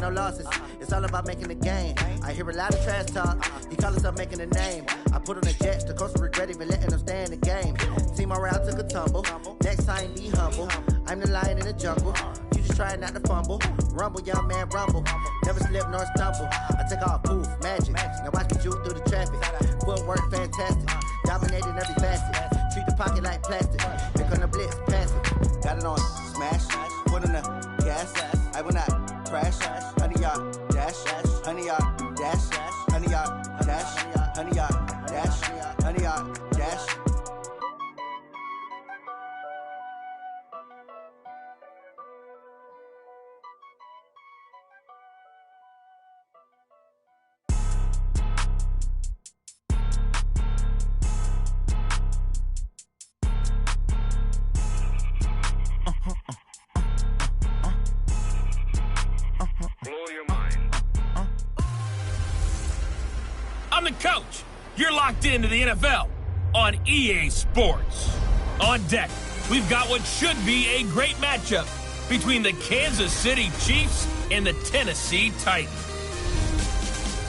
no losses. It's all about making the game. I hear a lot of trash talk. He call himself making a name. I put on the Jets, the coach regret even letting them stay in the game. Team morale took a tumble. Next time, be humble. I'm the lion in the jungle. You just try not to fumble. Rumble, young man, rumble. Never slip nor stumble. I take off, poof, magic. Now watch me juke through the traffic. Footwork fantastic. Dominating every facet. Treat the pocket like plastic. Pick on the blitz, pass it. Got it on smash. Put on the gas. I will not crash. Honey, y'all dash. Honey, y'all dash. Honey, y'all dash. Honey, y'all dash. Honey, y'all dash. I'm the coach. You're locked into the NFL on EA Sports. On deck, we've got what should be a great matchup between the Kansas City Chiefs and the Tennessee Titans.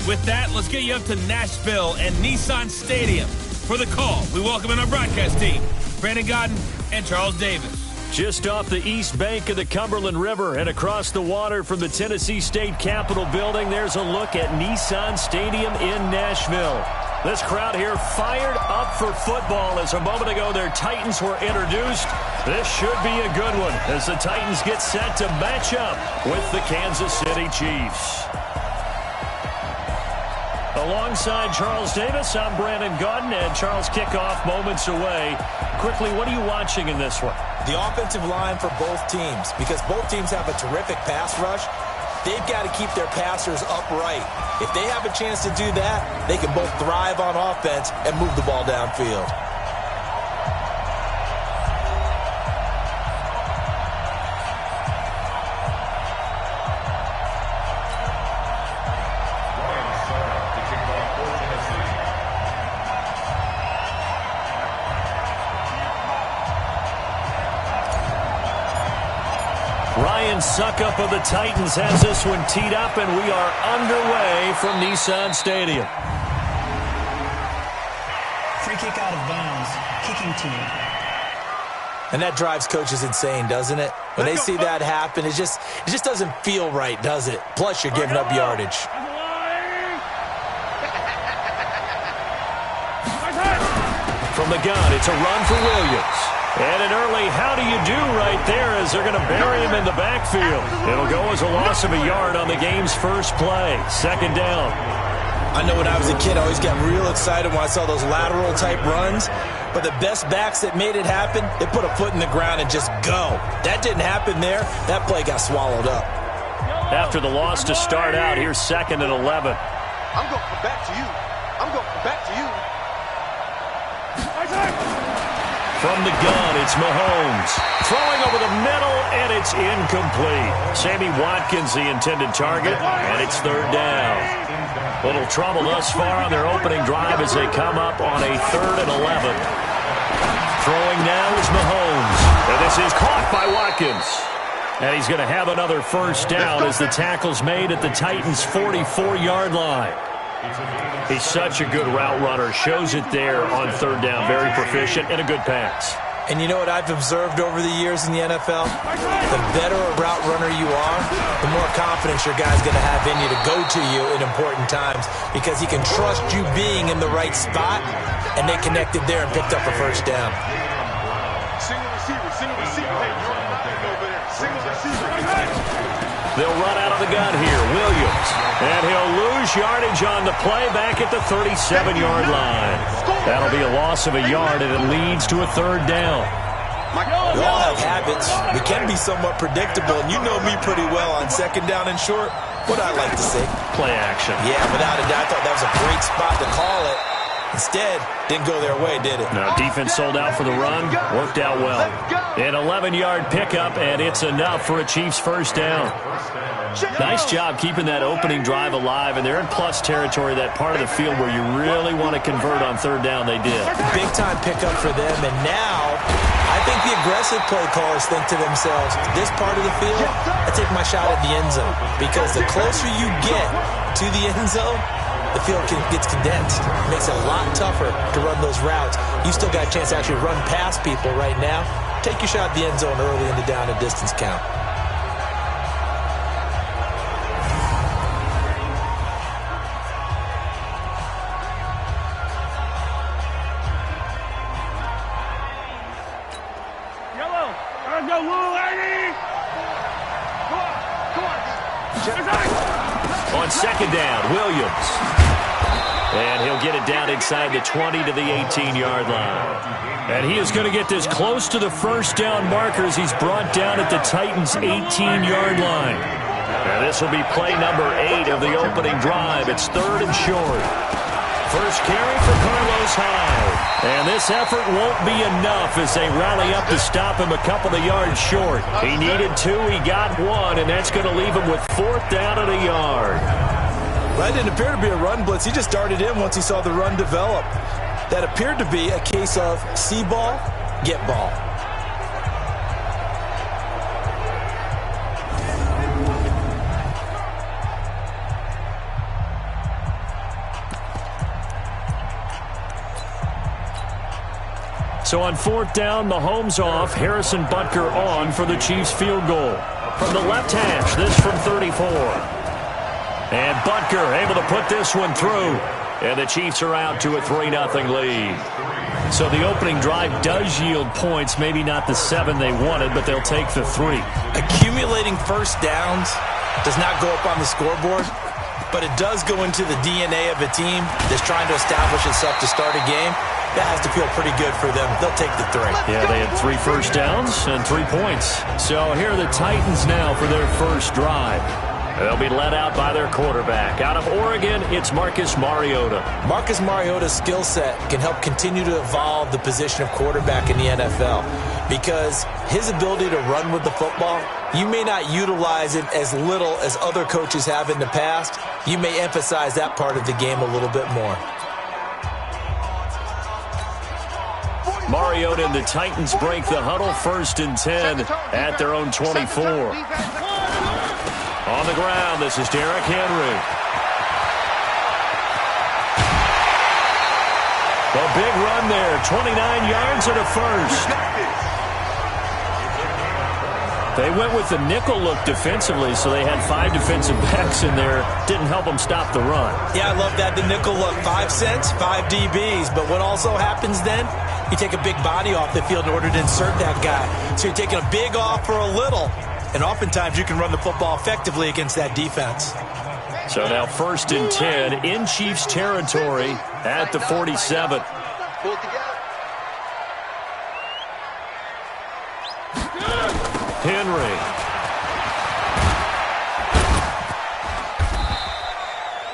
With that, let's get you up to Nashville and Nissan Stadium. For the call, we welcome in our broadcast team, Brandon Godden and Charles Davis. Just off the east bank of the Cumberland River and across the water from the Tennessee State Capitol building, there's a look at Nissan Stadium in Nashville. This crowd here fired up for football as a moment ago their Titans were introduced. This should be a good one as the Titans get set to match up with the Kansas City Chiefs. Alongside Charles Davis, I'm Brandon Godden, and Charles, kickoff moments away. Quickly, what are you watching in this one? The offensive line for both teams, because both teams have a terrific pass rush. They've got to keep their passers upright. If they have a chance to do that, they can both thrive on offense and move the ball downfield. Ryan Suckup of the Titans has this one teed up, and we are underway from Nissan Stadium. Free kick out of bounds, kicking team. And that drives coaches insane, doesn't it? When they see that happen, it just doesn't feel right, does it? Plus, you're giving up yardage. From the gun, it's a run for Williams. And an early how do you do right there as they're going to bury him in the backfield. It'll go as a loss of a yard on the game's first play. Second down. I know when I was a kid, I always got real excited when I saw those lateral-type runs. But the best backs that made it happen, they put a foot in the ground and just go. That didn't happen there. That play got swallowed up. After the loss to start out, here's 2nd and 11. I'm going to come back to you. I'm going to come back to you. From the gun, it's Mahomes. Throwing over the middle, and it's incomplete. Sammy Watkins, the intended target, and it's 3rd down. Little trouble thus far on their opening drive as they come up on a 3rd and 11. Throwing now is Mahomes. And this is caught by Watkins. And he's going to have another first down as the tackle's made at the Titans' 44-yard line. He's such a good route runner. Shows it there on 3rd down. Very proficient and a good pass. And you know what I've observed over the years in the NFL? The better a route runner you are, the more confidence your guy's going to have in you to go to you in important times because he can trust you being in the right spot, and they connected there and picked up a first down. Single receiver. Hey, you're not over there. Single receiver. They'll run out of the gun here. Williams. And he'll lose yardage on the play back at the 37-yard line. That'll be a loss of a yard, and it leads to a 3rd down. We all have habits. We can be somewhat predictable, and you know me pretty well on 2nd down and short. What I like to say? Play action. Yeah, without a doubt. I thought that was a great spot to call it. Instead, didn't go their way, did it? No, defense sold out for the run. Worked out well. An 11-yard pickup, and it's enough for a Chiefs first down. Nice job keeping that opening drive alive, and they're in plus territory, that part of the field where you really want to convert on 3rd down. They did. Big-time pickup for them, and now I think the aggressive play callers think to themselves, this part of the field, I take my shot at the end zone. Because the closer you get to the end zone, the field gets condensed. It makes it a lot tougher to run those routes. You still got a chance to actually run past people right now. Take your shot at the end zone early in the down and distance count. On second down, Williams. And he'll get it down inside the 20 to the 18-yard line. And he is going to get this close to the first down markers. He's brought down at the Titans' 18-yard line. And this will be play number 8 of the opening drive. It's 3rd and short. First carry for Carlos Hyde. And this effort won't be enough as they rally up to stop him a couple of yards short. He needed 2, he got 1, and that's going to leave him with 4th down and a yard. That didn't appear to be a run blitz. He just started in once he saw the run develop. That appeared to be a case of see ball, get ball. So on 4th down, Mahomes off, Harrison Butker on for the Chiefs field goal. From the left hash, this from 34. And Butker able to put this one through. And the Chiefs are out to a 3-0 lead. So the opening drive does yield points, maybe not the 7 they wanted, but they'll take the 3. Accumulating first downs does not go up on the scoreboard, but it does go into the DNA of a team that's trying to establish itself to start a game. That has to feel pretty good for them. They'll take the 3. Yeah, they had 3 first downs and 3 points. So here are the Titans now for their first drive. They'll be led out by their quarterback. Out of Oregon, it's Marcus Mariota. Marcus Mariota's skill set can help continue to evolve the position of quarterback in the NFL because his ability to run with the football, you may not utilize it as little as other coaches have in the past. You may emphasize that part of the game a little bit more. Mariota and the Titans break the huddle, 1st and 10 at their own 24. On the ground, this is Derrick Henry. A big run there, 29 yards and a first. They went with the nickel look defensively, so they had 5 defensive backs in there. Didn't help them stop the run. Yeah, I love that, the nickel look. 5 cents, 5 DBs. But what also happens then, you take a big body off the field in order to insert that guy. So you're taking a big off for a little. And oftentimes you can run the football effectively against that defense. So now 1st and 10 in Chiefs territory at the 47. Henry.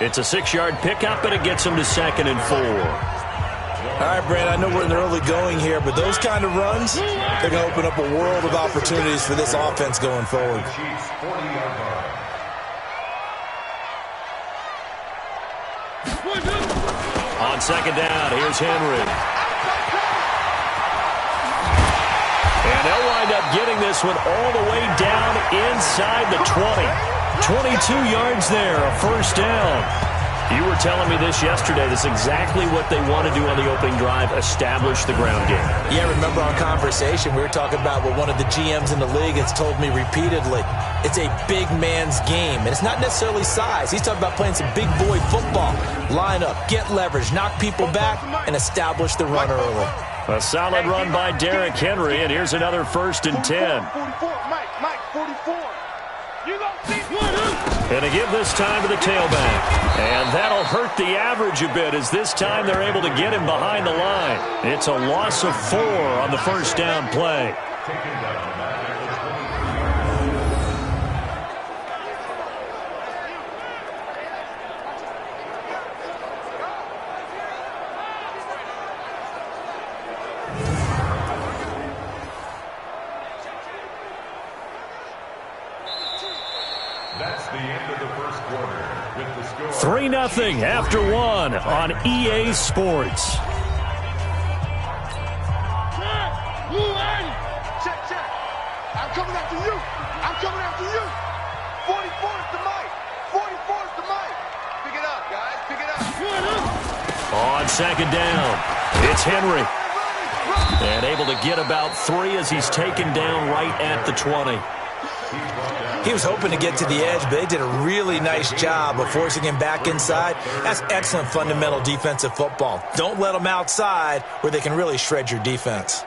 It's a 6-yard pickup, and it gets him to 2nd and 4. All right, Brand, I know we're in the early going here, but those kind of runs, they're going to open up a world of opportunities for this offense going forward. On 2nd down, here's Henry. And they'll wind up getting this one all the way down inside the 20. 22 yards there, a 1st down. You were telling me this yesterday. This is exactly what they want to do on the opening drive, establish the ground game. Yeah, remember our conversation. We were talking about what one of the GMs in the league has told me repeatedly. It's a big man's game, and it's not necessarily size. He's talking about playing some big boy football. Line up, get leverage, knock people back, and establish the run early. A solid run by Derrick Henry, and here's another 1st and 10. 44, Mike, 44. You go see. And to give this time to the tailback. And that'll hurt the average a bit as this time they're able to get him behind the line. It's a loss of 4 on the 1st down play. That's the end of the first quarter with the score 3-0 after 1 on EA Sports. I'm coming after you. I'm coming after you. 44 is the mic. 44 is the mic. Pick it up, guys. Pick it up. On second down, it's Henry. And able to get about 3 as he's taken down right at the 20. He was hoping to get to the edge, but they did a really nice job of forcing him back inside. That's excellent fundamental defensive football. Don't let them outside where they can really shred your defense.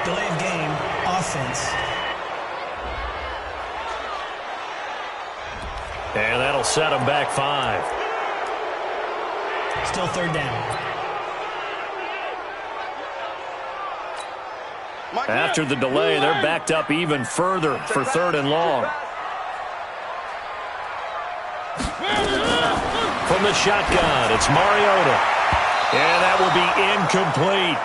Delay of game, offense. And that'll set him back 5. Still third down. After the delay, they're backed up even further for 3rd and long. From the shotgun, it's Mariota. And that will be incomplete.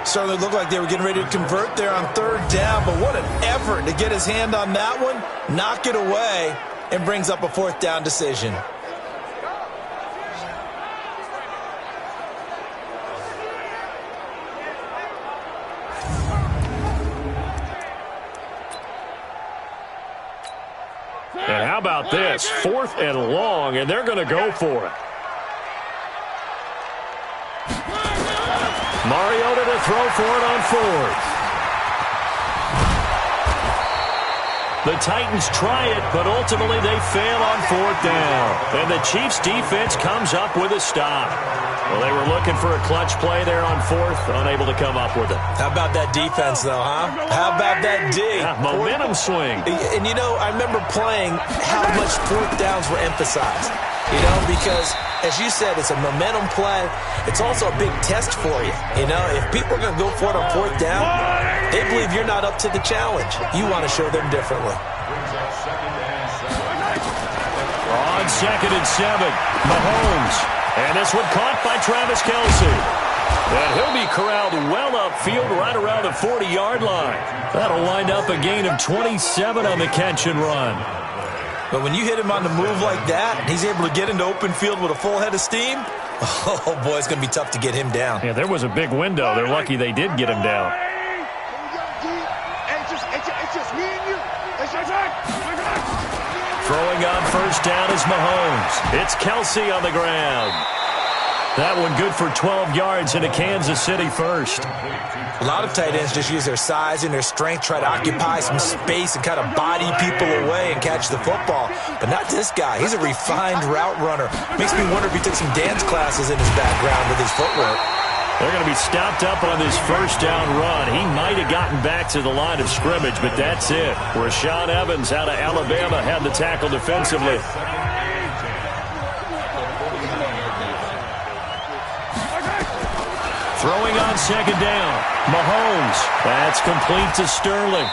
Certainly looked like they were getting ready to convert there on 3rd down, but what an effort to get his hand on that one, knock it away, and brings up a 4th down decision. And how about this? 4th and long, and they're going to go for it. Mariota to throw for it on 4th. The Titans try it, but ultimately they fail on 4th down. And the Chiefs' defense comes up with a stop. Well, they were looking for a clutch play there on 4th, unable to come up with it. How about that defense, though, huh? How about that D? Yeah, momentum swing. And, you know, I remember playing how much 4th downs were emphasized. You know, because, as you said, it's a momentum play. It's also a big test for you. You know, if people are going to go for it on 4th down, they believe you're not up to the challenge. You want to show them differently. On 2nd and 7, Mahomes. And this one caught by Travis Kelce. And he'll be corralled well upfield right around the 40-yard line. That'll wind up a gain of 27 on the catch and run. But when you hit him on the move like that, he's able to get into open field with a full head of steam, oh, boy, it's going to be tough to get him down. Yeah, there was a big window. They're lucky they did get him down. It's just me and you. It's your time. Throwing on 1st down is Mahomes. It's Kelce on the ground. That one good for 12 yards into Kansas City 1st. A lot of tight ends just use their size and their strength, try to occupy some space and kind of body people away and catch the football. But not this guy. He's a refined route runner. Makes me wonder if he took some dance classes in his background with his footwork. They're going to be stopped up on this 1st down run. He might have gotten back to the line of scrimmage, but that's it. Rashaan Evans out of Alabama had the tackle defensively. Throwing on 2nd down. Mahomes. That's complete to Sterling.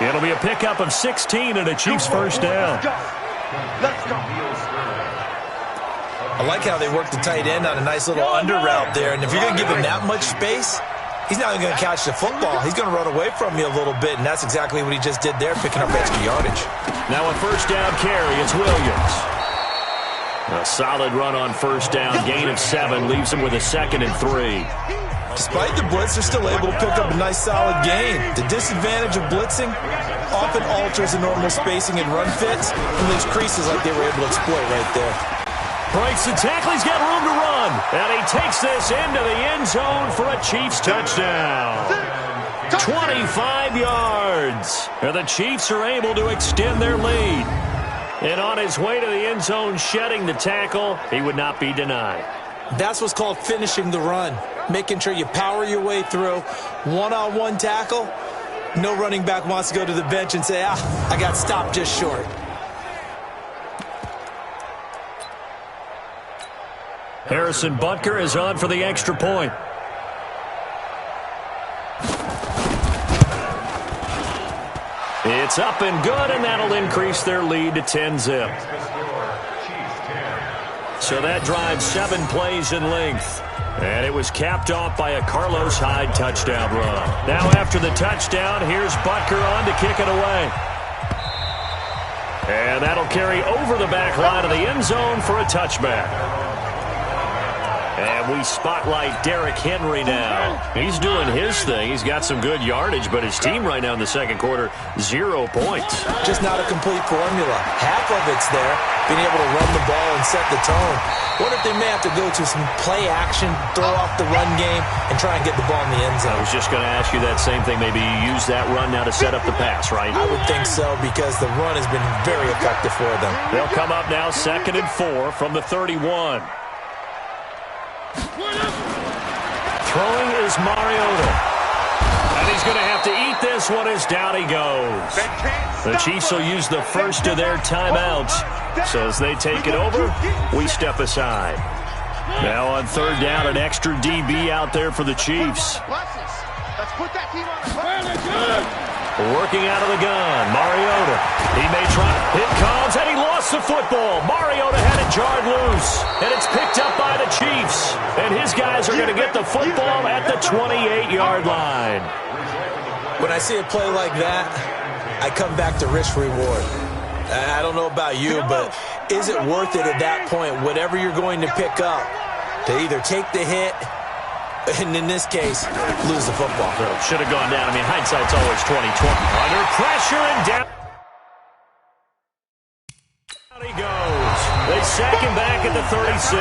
It'll be a pickup of 16 and a Chiefs 1st down. Let's go. I like how they work the tight end on a nice little under route there. And if you're going to give him that much space, he's not even going to catch the football. He's going to run away from you a little bit, and that's exactly what he just did there, picking up extra yardage. Now a 1st down carry. It's Williams. A solid run on 1st down. Gain of 7 leaves him with a 2nd and 3. Despite the blitz, they're still able to pick up a nice solid gain. The disadvantage of blitzing often alters the normal spacing and run fits and leaves creases like they were able to exploit right there. Breaks the tackle. He's got room to run. And he takes this into the end zone for a Chiefs touchdown. 25 yards. And the Chiefs are able to extend their lead. And on his way to the end zone, shedding the tackle, he would not be denied. That's what's called finishing the run. Making sure you power your way through. One-on-one tackle. No running back wants to go to the bench and say, I got stopped just short. Harrison Butker is on for the extra point. It's up and good, and that'll increase their lead to 10-zip. So that drives 7 plays in length. And it was capped off by a Carlos Hyde touchdown run. Now after the touchdown, here's Butker on to kick it away. And that'll carry over the back line of the end zone for a touchback. And we spotlight Derrick Henry now. He's doing his thing. He's got some good yardage, but his team right now in the second quarter, 0 points. Just not a complete formula. Half of it's there, being able to run the ball and set the tone. What if they may have to go to some play action, throw off the run game, and try and get the ball in the end zone? I was just going to ask you that same thing. Maybe you use that run now to set up the pass, right? I would think so, because the run has been very effective for them. They'll come up now 2nd and 4 from the 31. Throwing is Mariota. And he's going to have to eat this one as down he goes. The Chiefs will use the first of their timeouts. So as they take it over, we step aside. Now on 3rd down, an extra DB out there for the Chiefs. Let's put that team on the Working out of the gun, Mariota. He may try. It comes, and he lost the football. Mariota had it jarred loose, and it's picked up by the Chiefs. And his guys are going to get the football at the 28-yard line. When I see a play like that, I come back to risk-reward. I don't know about you, but is it worth it at that point, whatever you're going to pick up, to either take the hit, and in this case, lose the football? Should have gone down. I mean, hindsight's always 20/20. Under pressure and down. Down he goes. They sack him back at the 36.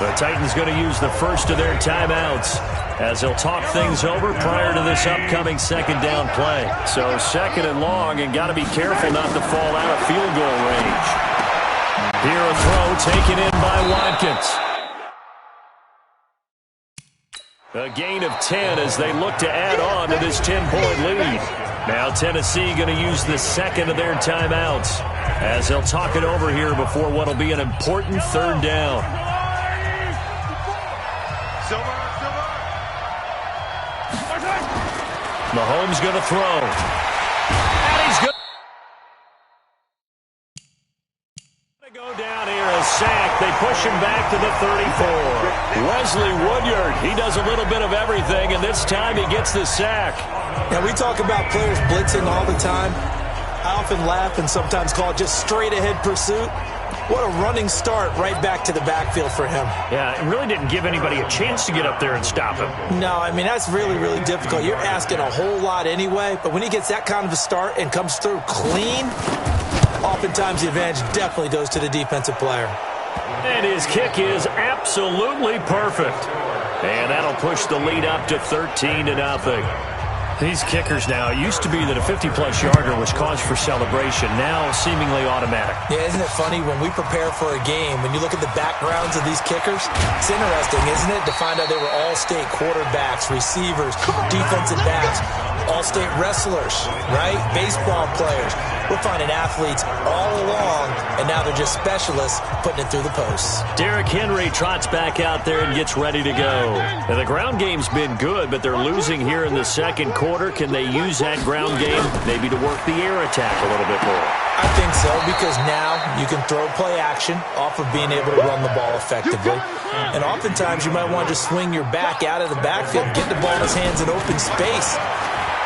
The Titans going to use the first of their timeouts as they'll talk things over prior to this upcoming 2nd down play. So 2nd and long, and got to be careful not to fall out of field goal range. Here a throw taken in by Watkins. A gain of 10 as they look to add on to this 10-point lead. Now Tennessee going to use the 2nd of their timeouts as they'll talk it over here before what will be an important 3rd down. Mahomes going to throw. And he's going to go down here, a sack. They push him back to the 34. Wesley Woodyard, he does a little bit of everything, and this time he gets the sack. Now, we talk about players blitzing all the time. I often laugh and sometimes call it just straight-ahead pursuit. What a running start right back to the backfield for him. Yeah, it really didn't give anybody a chance to get up there and stop him. No, I mean, that's really, really difficult. You're asking a whole lot anyway, but when he gets that kind of a start and comes through clean, oftentimes the advantage definitely goes to the defensive player. And his kick is absolutely perfect. And that'll push the lead up to 13-0. These kickers now, it used to be that a 50-plus yarder was cause for celebration, now seemingly automatic. Yeah, isn't it funny when we prepare for a game, when you look at the backgrounds of these kickers, it's interesting, isn't it, to find out they were all-state quarterbacks, receivers, defensive backs, all-state wrestlers, right? Baseball players. We're finding athletes all along, and now they're just specialists putting it through the posts. Derrick Henry trots back out there and gets ready to go. Now, the ground game's been good, but they're losing here in the second quarter. Can they use that ground game maybe to work the air attack a little bit more? I think so, because now you can throw play action off of being able to run the ball effectively. And oftentimes you might want to just swing your back out of the backfield, get the ball in his hands in open space.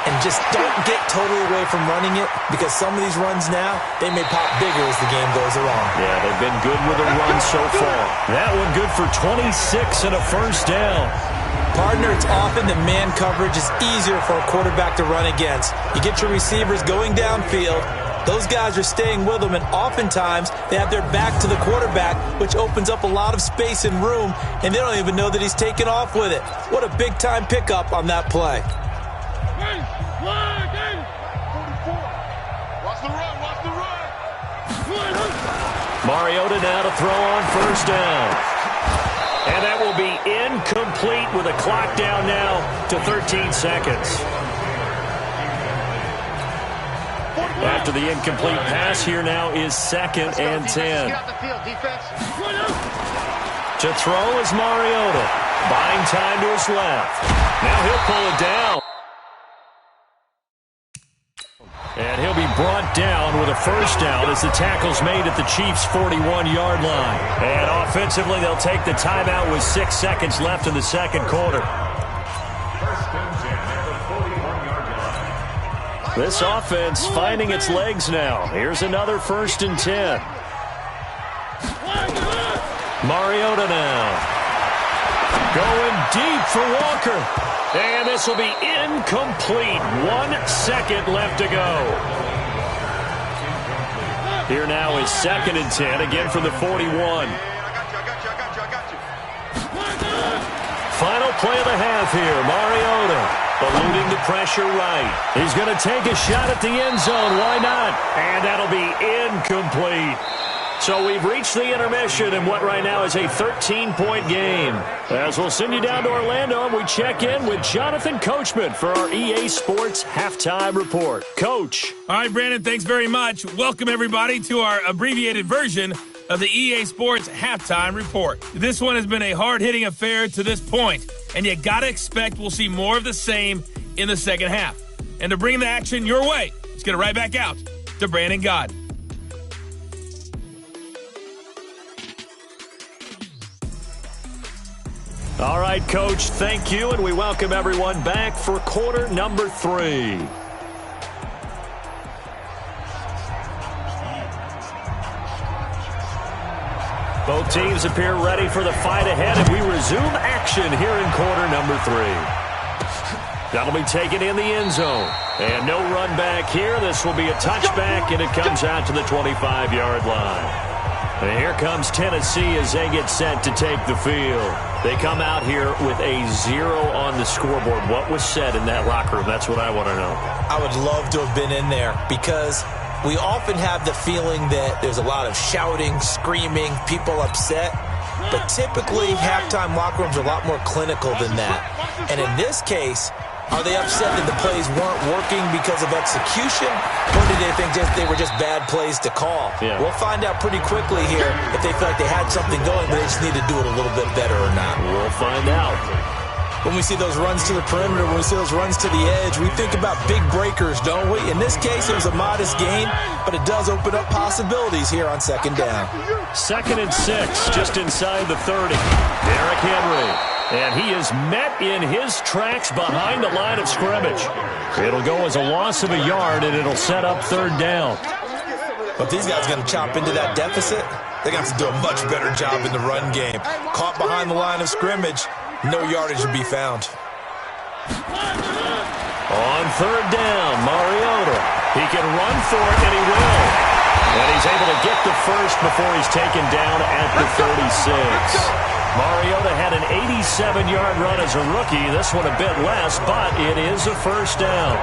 And just don't get totally away from running it, because some of these runs now, they may pop bigger as the game goes along. Yeah, they've been good with a run so far. That one good for 26 and a first down. Partner, it's often that man coverage is easier for a quarterback to run against. You get your receivers going downfield. Those guys are staying with them, and oftentimes they have their back to the quarterback, which opens up a lot of space and room, and they don't even know that he's taken off with it. What a big-time pickup on that play. Mariota now to throw on first down. And that will be incomplete with a clock down now to 13 seconds. After the incomplete pass, here now is 2nd and 10. To throw is Mariota. Buying time to his left. Now he'll pull it down. And he'll be brought down with a first down as the tackle's made at the Chiefs' 41-yard line. And offensively, they'll take the timeout with 6 seconds left in the second quarter. This offense finding its legs now. Here's another 1st and 10. Mariota now. Going deep for Walker. And this will be incomplete. 1 second left to go. Here now is 2nd and 10, again from the 41. Final play of the half here. Mariota eluding the pressure right. He's going to take a shot at the end zone. Why not? And that'll be incomplete. So we've reached the intermission in what right now is a 13-point game. As we'll send you down to Orlando, and we check in with Jonathan Coachman for our EA Sports Halftime Report. Coach. All right, Brandon, thanks very much. Welcome, everybody, to our abbreviated version of the EA Sports Halftime Report. This one has been a hard-hitting affair to this point, and you got to expect we'll see more of the same in the second half. And to bring the action your way, let's get it right back out to Brandon Gaudin. All right, Coach, thank you, and we welcome everyone back for quarter number 3. Both teams appear ready for the fight ahead, and we resume action here in quarter number 3. That'll be taken in the end zone. And no run back here. This will be a touchback, and it comes out to the 25-yard line. And here comes Tennessee as they get set to take the field. They come out here with a 0 on the scoreboard. What was said in that locker room? That's what I want to know. I would love to have been in there because we often have the feeling that there's a lot of shouting, screaming, people upset. But typically, halftime locker rooms are a lot more clinical than that. And in this case, are they upset that the plays weren't working because of execution? Or did they think they were just bad plays to call? Yeah. We'll find out pretty quickly here if they feel like they had something going, but they just need to do it a little bit better or not. We'll find out. When we see those runs to the perimeter, when we see those runs to the edge, we think about big breakers, don't we? In this case, it was a modest gain, but it does open up possibilities here on 2nd down. 2nd and 6, just inside the 30. Derrick Henry. And he is met in his tracks behind the line of scrimmage. It'll go as a loss of a yard, and it'll set up 3rd down. But these guys are going to chop into that deficit. They're going to have to do a much better job in the run game. Caught behind the line of scrimmage, no yardage to be found. On 3rd down, Mariota. He can run for it, and he will. And he's able to get the first before he's taken down at the 36. Mariota had an 87-yard run as a rookie. This one a bit less, but it is a 1st down.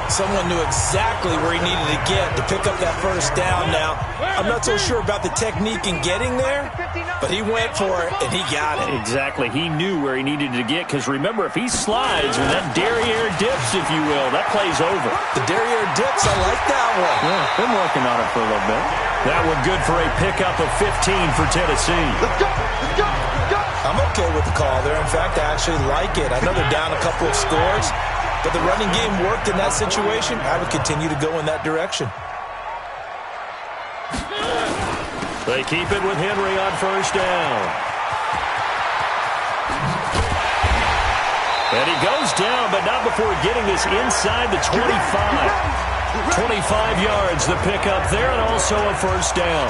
Someone knew exactly where he needed to get to pick up that 1st down now. I'm not so sure about the technique in getting there, but he went for it, and he got it. Exactly. He knew where he needed to get, because remember, if he slides with that derriere dips, if you will, that play's over. The derriere dips, I like that one. Yeah, been working on it for a little bit. That one good for a pickup of 15 for Tennessee. Let's go! Let's go! Let's go! I'm okay with the call there. In fact, I actually like it. I know they're down a couple of scores, but the running game worked in that situation. I would continue to go in that direction. They keep it with Henry on 1st down. And he goes down, but not before getting this inside the 25. 25 yards, the pickup there, and also a 1st down.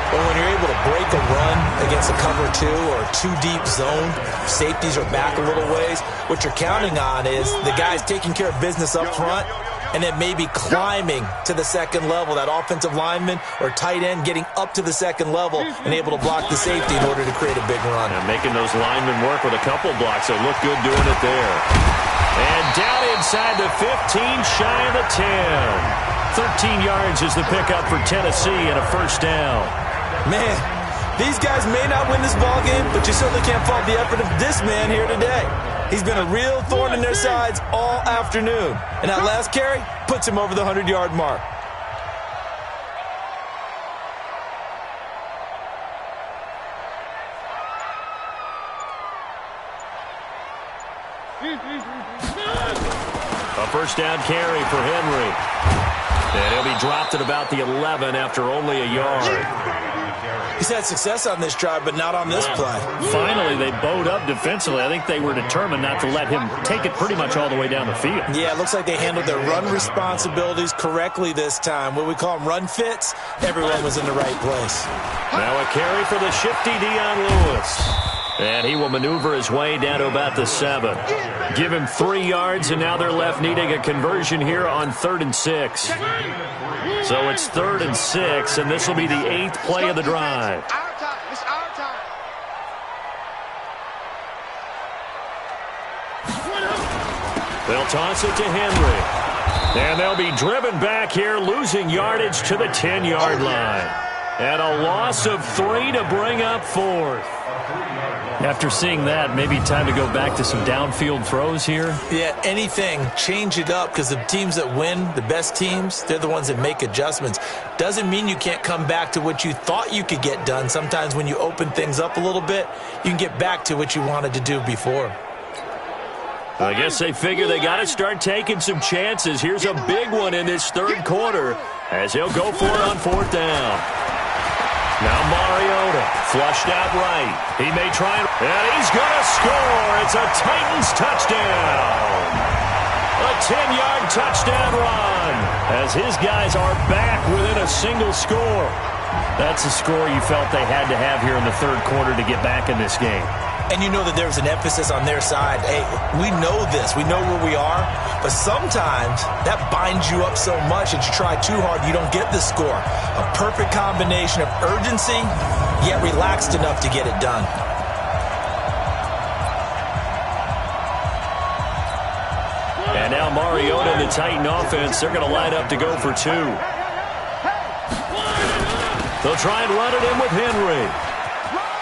But when you're able to break a run against a cover 2 or a 2-deep zone, safeties are back a little ways. What you're counting on is the guys taking care of business up front and then maybe climbing to the 2nd level, that offensive lineman or tight end getting up to the 2nd level and able to block the safety in order to create a big run. And making those linemen work with a couple blocks. They look good doing it there. And down inside the 15, shy of the 10. 13 yards is the pickup for Tennessee and a 1st down. Man, these guys may not win this ball game, but you certainly can't fault the effort of this man here today. He's been a real thorn in their sides all afternoon. And that last carry puts him over the 100-yard mark. A 1st down carry for Henry. And he'll be dropped at about the 11 after only a yard. He's had success on this drive, but not on this play. Finally, they bowed up defensively. I think they were determined not to let him take it pretty much all the way down the field. Yeah, it looks like they handled their run responsibilities correctly this time. What we call them run fits, everyone was in the right place. Now a carry for the shifty Dion Lewis. And he will maneuver his way down to about the 7. Give him 3 yards, and now they're left needing a conversion here on 3rd and 6. So it's 3rd and 6, and this will be the 8th play of the drive. It's our time. They'll toss it to Henry. And they'll be driven back here, losing yardage to the 10-yard line. And a loss of 3 to bring up 4th. After seeing that, maybe time to go back to some downfield throws here. Yeah, anything. Change it up, because the teams that win, the best teams, they're the ones that make adjustments. Doesn't mean you can't come back to what you thought you could get done. Sometimes when you open things up a little bit, you can get back to what you wanted to do before. I guess they figure they got to start taking some chances. Here's a big one in this 3rd quarter as he'll go for it on 4th down. Now Mariota, flushed out right. He may try, and he's going to score. It's a Titans touchdown. A 10-yard touchdown run as his guys are back within a single score. That's a score you felt they had to have here in the 3rd quarter to get back in this game. And you know that there's an emphasis on their side. Hey, we know this. We know where we are. But sometimes that binds you up so much that you try too hard, you don't get the score. A perfect combination of urgency, yet relaxed enough to get it done. And now Mariota and the Titan offense, they're going to line up to go for 2. They'll try and run it in with Henry.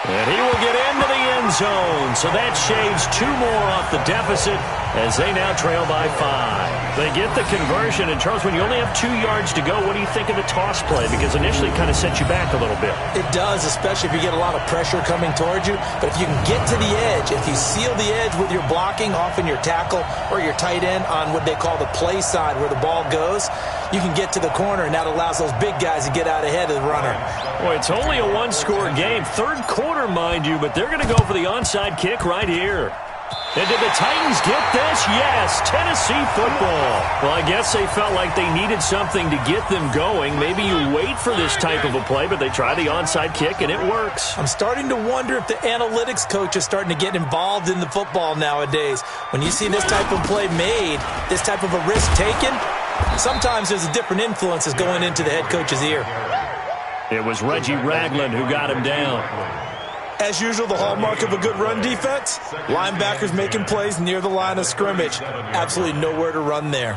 And he will get into the end zone. So that shaves 2 more off the deficit as they now trail by 5. They get the conversion. And, Charles, when you only have 2 yards to go, what do you think of the toss play? Because initially it kind of sets you back a little bit. It does, especially if you get a lot of pressure coming towards you. But if you can get to the edge, if you seal the edge with your blocking, often your tackle or your tight end on what they call the play side where the ball goes, you can get to the corner, and that allows those big guys to get out ahead of the runner. Boy, it's only a 1-score game. 3rd quarter, mind you, but they're going to go for the onside kick right here. And did the Titans get this? Yes, Tennessee football. Well, I guess they felt like they needed something to get them going. Maybe you wait for this type of a play, but they try the onside kick, and it works. I'm starting to wonder if the analytics coach is starting to get involved in the football nowadays. When you see this type of play made, this type of a risk taken, sometimes there's a different influence that's going into the head coach's ear. It was Reggie Ragland who got him down. As usual, the hallmark of a good run defense, linebackers making plays near the line of scrimmage. Absolutely nowhere to run there.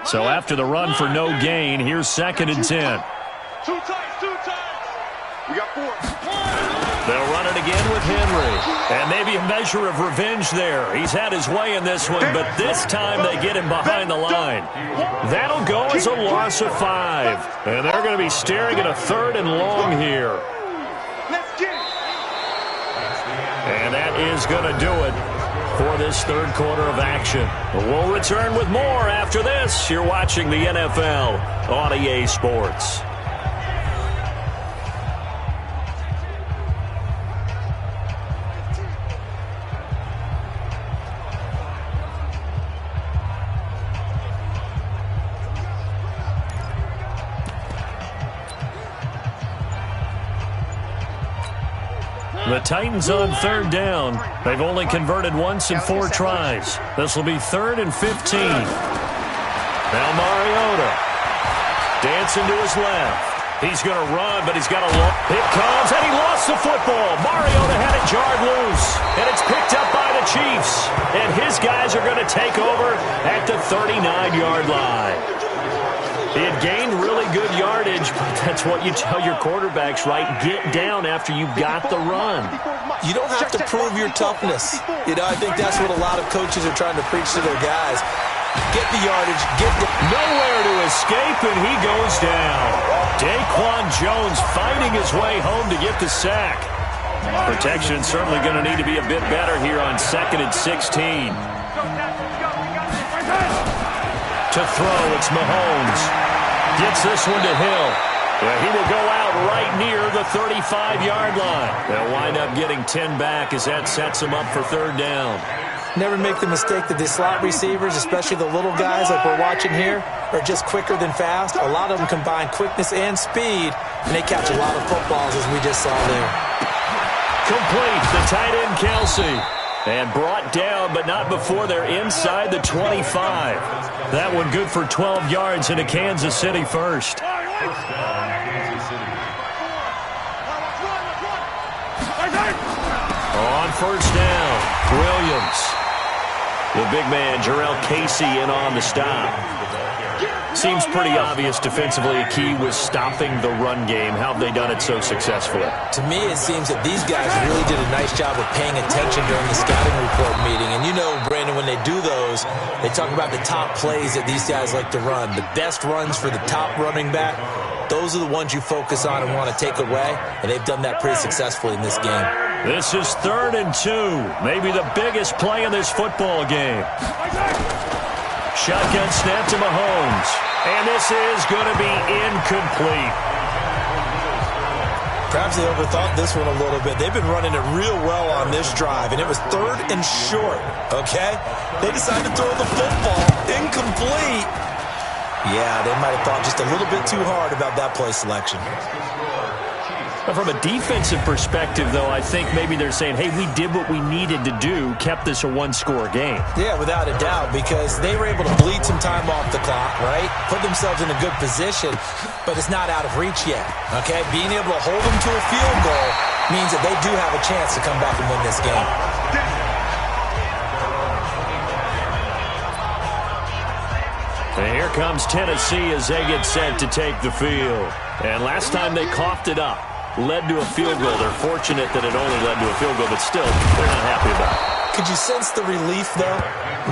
So after the run for no gain, here's 2nd and 10. 2 times. We got 4. They'll run it again with Henry. And maybe a measure of revenge there. He's had his way in this one, but this time they get him behind the line. That'll go as a loss of 5. And they're going to be staring at a 3rd and long here. Let's get it. And that is going to do it for this 3rd quarter of action. We'll return with more after this. You're watching the NFL on EA Sports. The Titans on 3rd down. They've only converted once in 4 tries. This will be 3rd and 15. Now Mariota. Dancing to his left. He's going to run, but he's got a look. It comes, and he lost the football. Mariota had it jarred loose, and it's picked up by the Chiefs. And his guys are going to take over at the 39-yard line. He had gained really good yardage, but that's what you tell your quarterbacks, right? Get down after you've got the run. You don't have to prove your toughness. You know, I think that's what a lot of coaches are trying to preach to their guys. get the yardage, nowhere to escape, and he goes down. Daquan Jones fighting his way home to get the sack. Protection certainly going to need to be a bit better here on 2nd and 16. To throw, it's Mahomes. Gets this one to Hill. He will go out right near the 35-yard line. They'll wind up getting 10 back as that sets them up for 3rd down. Never make the mistake that the slot receivers, especially the little guys like we're watching here, are just quicker than fast. A lot of them combine quickness and speed, and they catch a lot of footballs, as we just saw there. Complete, the tight end Kelsey. And brought down, but not before they're inside the 25. That one good for 12 yards into Kansas City first. On 1st down, Williams. The big man, Jarrell Casey, in on the stop. Seems pretty obvious defensively a key was stopping the run game. How have they done it so successfully? To me, it seems that these guys really did a nice job of paying attention during the scouting report meeting. And you know, Brandon, when they do those, they talk about the top plays that these guys like to run. The best runs for the top running back, those are the ones you focus on and want to take away. And they've done that pretty successfully in this game. This is 3rd and 2. Maybe the biggest play in this football game. Shotgun snap to Mahomes. And this is going to be incomplete. Perhaps they overthought this one a little bit. They've been running it real well on this drive, and it was 3rd and short, okay? They decided to throw the football. Incomplete. Yeah, they might have thought just a little bit too hard about that play selection. From a defensive perspective, though, I think maybe they're saying, hey, we did what we needed to do, kept this a one-score game. Yeah, without a doubt, because they were able to bleed some time off the clock, right? Put themselves in a good position, but it's not out of reach yet, okay? Being able to hold them to a field goal means that they do have a chance to come back and win this game. And here comes Tennessee as they get set to take the field. And last time they coughed it up, led to a field goal. They're fortunate that it only led to a field goal, but still, they're not happy about it. Could you sense the relief, though,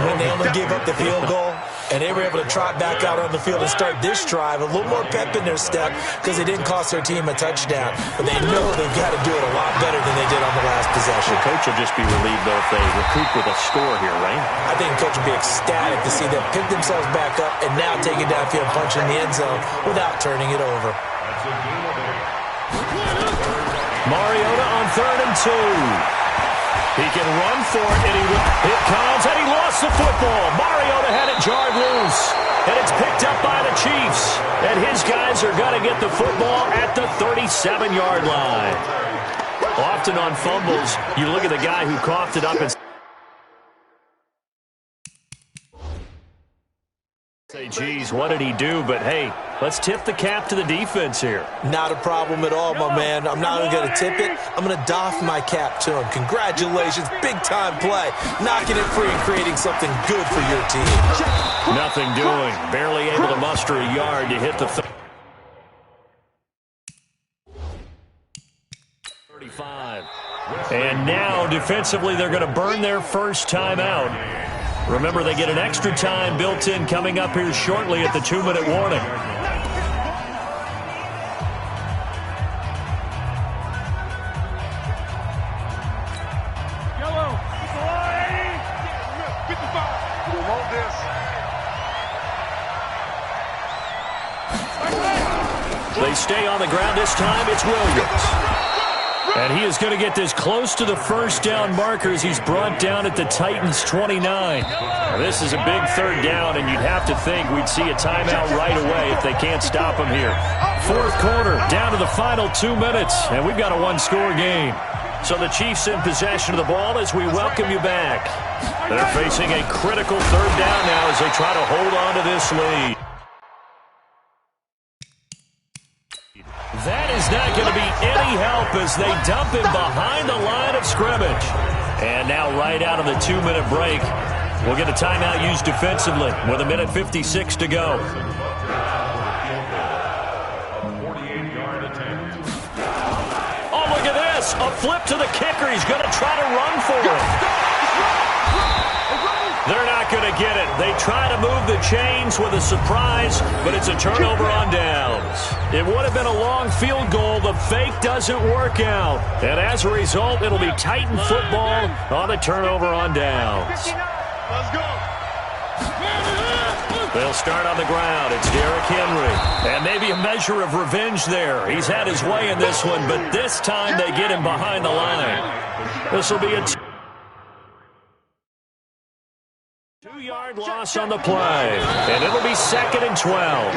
when they only gave up the field goal? And they were able to trot back out on the field and start this drive. A little more pep in their step because they didn't cost their team a touchdown. But they know they've got to do it a lot better than they did on the last possession. The coach will just be relieved, though, if they recoup with a score here, right? I think the coach will be ecstatic to see them pick themselves back up and now take it downfield, punch in the end zone without turning it over. Mariota on 3rd and 2. He can run for it, and it comes, and he lost the football. Mariota had it jarred loose, and it's picked up by the Chiefs. And his guys are going to get the football at the 37-yard line. Often on fumbles, you look at the guy who coughed it up and say, geez, what did he do? But, hey, let's tip the cap to the defense here. Not a problem at all, my man. I'm not even going to tip it. I'm going to doff my cap to him. Congratulations. Big-time play. Knocking it free and creating something good for your team. Nothing doing. Barely able to muster a yard to hit the 35. And now, defensively, they're going to burn their first time out. Remember, they get an extra time built in coming up here shortly at the 2-minute warning. They stay on the ground this time. It's Williams. And he is going to get this close to the first down marker as he's brought down at the Titans' 29. Now, this is a big 3rd down, and you'd have to think we'd see a timeout right away if they can't stop him here. 4th quarter, down to the final 2 minutes, and we've got a one-score game. So the Chiefs in possession of the ball as we welcome you back. They're facing a critical 3rd down now as they try to hold on to this lead. That is not going to be any help as they dump him behind the line of scrimmage. And now right out of the 2-minute break, we'll get a timeout used defensively with 1:56 to go. Oh, look at this. A flip to the kicker. He's going to try to run for it. They're not going to get it. They try to move the chains with a surprise, but it's a turnover on downs. It would have been a long field goal. The fake doesn't work out. And as a result, it'll be Titan football on a turnover on downs. Let's go. They'll start on the ground. It's Derrick Henry. And maybe a measure of revenge there. He's had his way in this one, but this time they get him behind the line. This will be a 2-yard loss on the play. And it'll be 2nd and 12.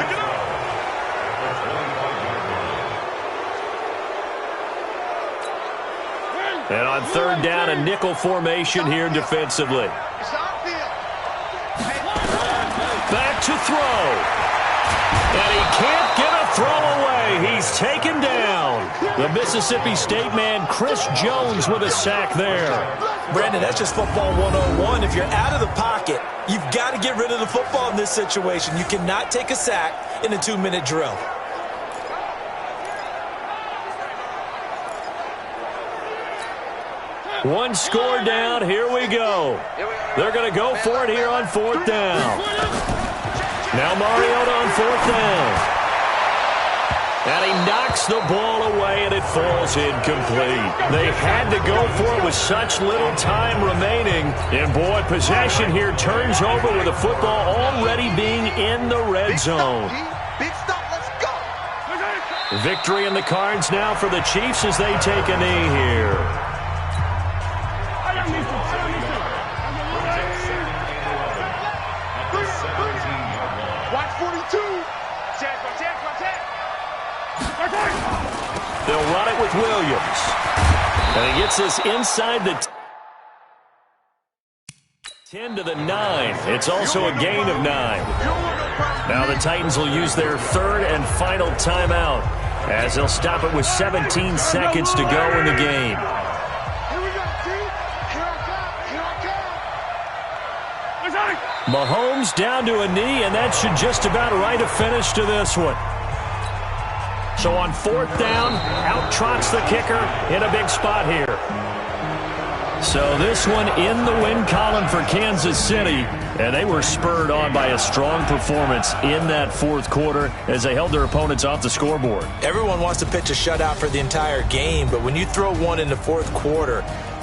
And on 3rd down, a nickel formation here defensively. Back to throw. And he can't get a throw away. He's taken down. The Mississippi State man, Chris Jones, with a sack there. Brandon, that's just football 101. If you're out of the pocket, you've got to get rid of the football in this situation. You cannot take a sack in a 2-minute drill. One score down. Here we go. They're going to go for it here on 4th down. Now Mariota on 4th down. And he knocks the ball away, and it falls incomplete. They had to go for it with such little time remaining. And, boy, possession here turns over with the football already being in the red zone. Big stop. Let's go. Victory in the cards now for the Chiefs as they take a knee here. Watch 42. They'll run it with Williams. And he gets this inside the 10 to the 9. It's also a gain of 9. Now the Titans will use their 3rd and final timeout as they'll stop it with 17 seconds to go in the game. Mahomes down to a knee, and that should just about write a finish to this one. So on 4th down, out trots the kicker in a big spot here. So this one in the win column for Kansas City, and they were spurred on by a strong performance in that 4th quarter as they held their opponents off the scoreboard. Everyone wants to pitch a shutout for the entire game, but when you throw one in the 4th quarter,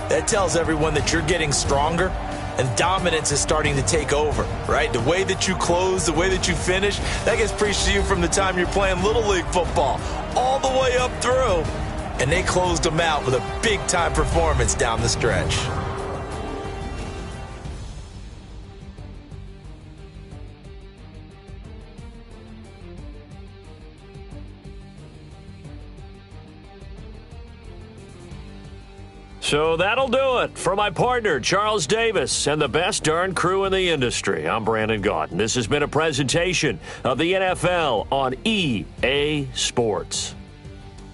that tells everyone that you're getting stronger and dominance is starting to take over, right? The way that you close, the way that you finish, that gets preached to you from the time you're playing Little League football all the way up through. And they closed them out with a big-time performance down the stretch. So that'll do it for my partner, Charles Davis, and the best darn crew in the industry. I'm Brandon Gaudin. This has been a presentation of the NFL on EA Sports.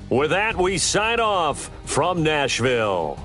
With that, we sign off from Nashville.